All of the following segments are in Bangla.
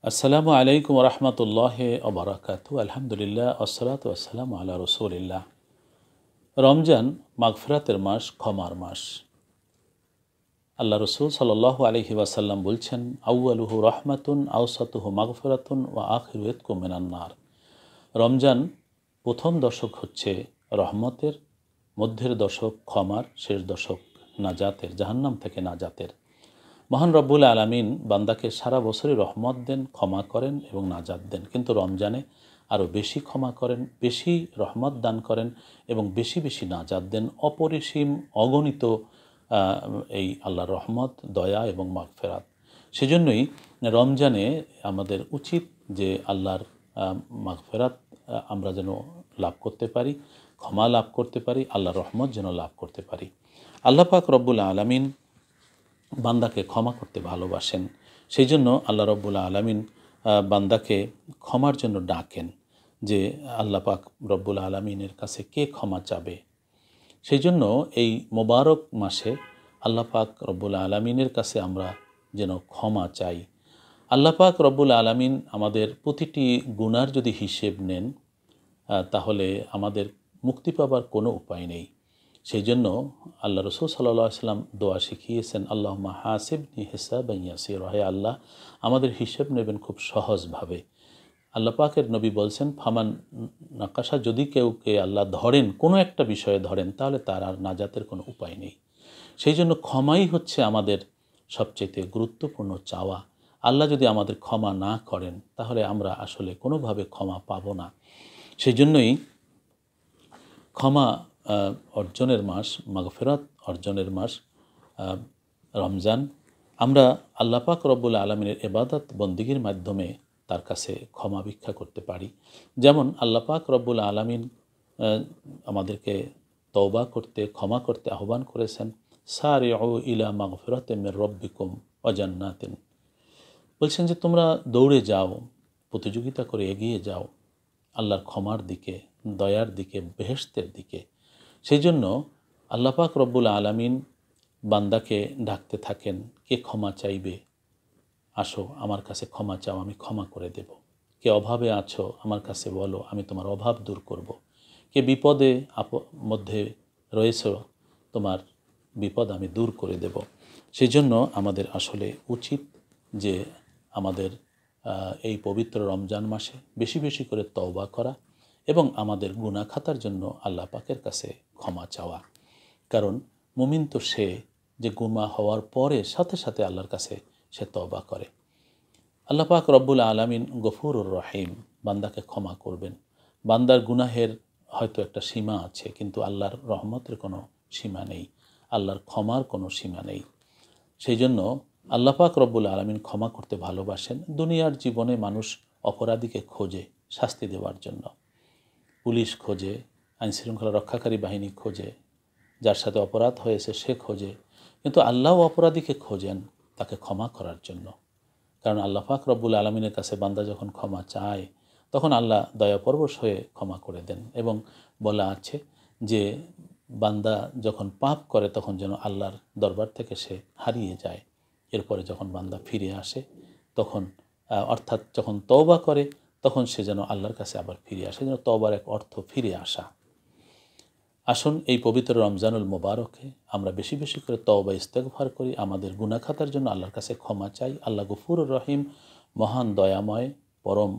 আসসালামু আলাইকুম রহমতুল্লাহ ওবরাকাতু। আলহামদুলিল্লাহ আসসালাতু আসসালামু আলা রসুলিল্লাহ। রমজান মাগফিরাতের মাস, ক্ষমার মাস। আল্লাহ রসুল সাল্লাল্লাহু আলাইহি ওয়াসাল্লাম বলছেন, আউয়ালুহু রহমাতুন আওসাতুহু মাগফিরাতুন ওয়া আখিরু ইতকুম মিনান নার। রমজান প্রথম দশক হচ্ছে রহমতের, মধ্যের দশক ক্ষমার, শেষ দশক নাজাতের, জাহান্নাম থেকে নাজাতের। মহান রব্বুল আলামিন বান্দাকে সারা বছরই রহমত দেন, ক্ষমা করেন এবং নাজাত দেন, কিন্তু রমজানে আরও বেশি ক্ষমা করেন, বেশি রহমত দান করেন এবং বেশি বেশি নাজাত দেন। অপরিসীম অগণিত এই আল্লাহর রহমত, দয়া এবং মাগফিরাত। সেজন্যই রমজানে আমাদের উচিত যে আল্লাহর মাগফিরাত আমরা যেন লাভ করতে পারি, ক্ষমা লাভ করতে পারি, আল্লাহর রহমত যেন লাভ করতে পারি। আল্লাহ পাক রব্বুল আলামিন বান্দাকে ক্ষমা করতে ভালোবাসেন। সেই জন্য আল্লাহ রব্বুল আলামিন বান্দাকে ক্ষমার জন্য ডাকেন, যে আল্লাহ পাক রব্বুল আলামিনের কাছে কে ক্ষমা চাবে। সেই জন্য এই মোবারক মাসে আল্লাহ পাক রব্বুল আলামিনের কাছে আমরা যেন ক্ষমা চাই। আল্লাহ পাক রব্বুল আলামিন আমাদের প্রতিটি গুনার যদি হিসেব নেন, তাহলে আমাদের মুক্তি পাবার কোনো উপায় নেই। সেই জন্য আল্লাহ রসুল সাল্লাল্লাহু আলাইহি ওয়াসাল্লাম দোয়া শিখিয়েছেন, আল্লাহুম্মা হাসিবনি হিসাবান ইয়াসীরা, হে আল্লাহ আমাদের হিসেব নেবেন খুব সহজভাবে। আল্লাহ পাকের নবী বলছেন, ফামান নাকাশা, যদি কেউকে আল্লাহ ধরেন, কোনো একটা বিষয়ে ধরেন, তাহলে তার আর নাজাতের কোনো উপায় নেই। সেই জন্য ক্ষমাই হচ্ছে আমাদের সবচেয়ে গুরুত্বপূর্ণ চাওয়া। আল্লাহ যদি আমাদের ক্ষমা না করেন, তাহলে আমরা আসলে কোনোভাবে ক্ষমা পাব না। সেই জন্যই ক্ষমা অর্জনের মাস, মাগফিরাত অর্জনের মাস রমজান। আমরা আল্লাহ পাক রব্বুল আলামিনের ইবাদত বন্দিগির মাধ্যমে তার কাছে ক্ষমা ভিক্ষা করতে পারি। যেমন আল্লাহ পাক রব্বুল আলামিন আমাদেরকে তওবা করতে, ক্ষমা করতে আহ্বান করেছেন, সারিউ ইলা মাগফিরাতিম মির রাব্বিকুম ওয়া জান্নাতিন। বলছেন যে তোমরা দৌড়ে যাও, প্রতিযোগিতা করে এগিয়ে যাও আল্লাহর ক্ষমার দিকে, দয়ার দিকে, বেহেশতের দিকে। সেই জন্য আল্লাহ পাক রব্বুল আলামিন বান্দাকে ডাকতে থাকেন, কে ক্ষমা চাইবে, আসো আমার কাছে ক্ষমা চাও, আমি ক্ষমা করে দেব। কে অভাবে আছো, আমার কাছে বলো, আমি তোমার অভাব দূর করব। কে বিপদে মধ্যে রয়েছ, তোমার বিপদ আমি দূর করে দেব। সেই জন্য আমাদের আসলে উচিত যে আমাদের এই পবিত্র রমজান মাসে বেশি বেশি করে তওবা করা এবং আমাদের গুনাহ খাতার জন্য আল্লাহ পাকের কাছে ক্ষমা চাওয়া। কারণ মুমিন তো সে যে গুনাহ হওয়ার পরে সাথে সাথে আল্লাহর কাছে সে তওবা করে। আল্লাহ পাক রব্বুল আলামিন গফুরুর রহিম, বান্দাকে ক্ষমা করবেন। বান্দার গুনাহের হয়তো একটা সীমা আছে, কিন্তু আল্লাহর রহমতের কোনো সীমা নেই, আল্লাহর ক্ষমার কোনো সীমা নেই। সেই জন্য আল্লাহ পাক রব্বুল আলামিন ক্ষমা করতে ভালোবাসেন। দুনিয়ার জীবনে মানুষ অপরাধীকে খোঁজে শাস্তি দেওয়ার জন্য, পুলিশ খোঁজে, আইনশৃঙ্খলা রক্ষাকারী বাহিনী খোঁজে, যার সাথে অপরাধ হয়েছে সে খোঁজে, কিন্তু আল্লাহ অপরাধীকে খোঁজেন তাকে ক্ষমা করার জন্য। কারণ আল্লাহ পাক রব্বুল আলামিনের কাছে বান্দা যখন ক্ষমা চায়, তখন আল্লাহ দয়াপরবশ হয়ে ক্ষমা করে দেন। এবং বলা আছে যে বান্দা যখন পাপ করে তখন যেন আল্লাহর দরবার থেকে সে হারিয়ে যায়। এরপরে যখন বান্দা ফিরে আসে তখন অর্থাৎ যখন তওবা করে তখন সে যেন আল্লাহর কাছে আবার ফিরে আসে, যেন তওবার এক অর্থ ফিরে আসা। আসুন এই পবিত্র রমজানুল মোবারকে আমরা বেশি বেশি করে তওবা ইস্তেগফার করি, আমাদের গুনাহ খাতার জন্য আল্লাহর কাছে ক্ষমা চাই। আল্লাহ গফুরুর রহিম, মহান দয়াময়, পরম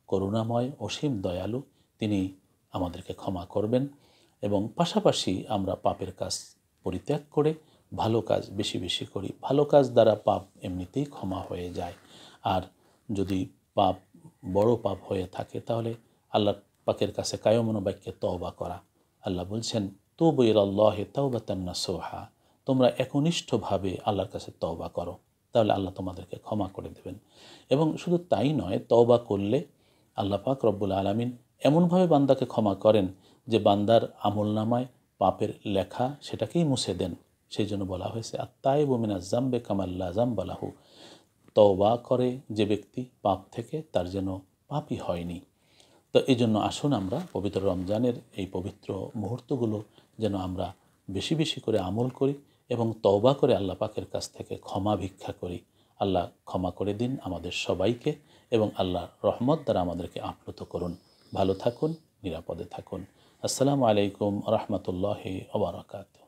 করুণাময়, অসীম দয়ালু, তিনি আমাদেরকে ক্ষমা করবেন। এবং পাশাপাশি আমরা পাপের কাজ পরিত্যাগ করে ভালো কাজ বেশি বেশি করি। ভালো কাজ দ্বারা পাপ এমনিতেই ক্ষমা হয়ে যায়। আর যদি পাপ বড় পাপ হয়ে থাকে তাহলে আল্লাহ পাকের কাছে কায়মনোবাক্যে তওবা করা। আল্লাহ বলছেন, তুবু ইলাল্লাহি তাওবাতান নাসুহা, তোমরা একনিষ্ঠভাবে আল্লাহর কাছে তওবা করো, তাহলে আল্লাহ তোমাদেরকে ক্ষমা করে দেবেন। এবং শুধু তাই নয়, তওবা করলে আল্লাহ পাক রব্বুল আলামিন এমনভাবে বান্দাকে ক্ষমা করেন যে বান্দার আমলনামায় পাপের লেখা সেটাকেই মুছে দেন। সেই জন্য বলা হয়েছে, আত-তাইবু মিনাজ যামবি কামান লা যামবা লাহু, তওবা করে যে ব্যক্তি পাপ থেকে, তার যেন পাপই হয়নি। তো এই জন্য আসুন আমরা পবিত্র রমজানের এই পবিত্র মুহূর্তগুলো যেন আমরা বেশি বেশি করে আমল করি এবং তওবা করে আল্লাহ পাকের কাছ থেকে ক্ষমা ভিক্ষা করি। আল্লাহ ক্ষমা করে দিন আমাদের সবাইকে এবং আল্লাহর রহমত দ্বারা আমাদেরকে আপ্লুত করুন। ভালো থাকুন, নিরাপদে থাকুন। আসসালামু আলাইকুম রহমতুল্লাহি ওয়া বারাকাতুহু।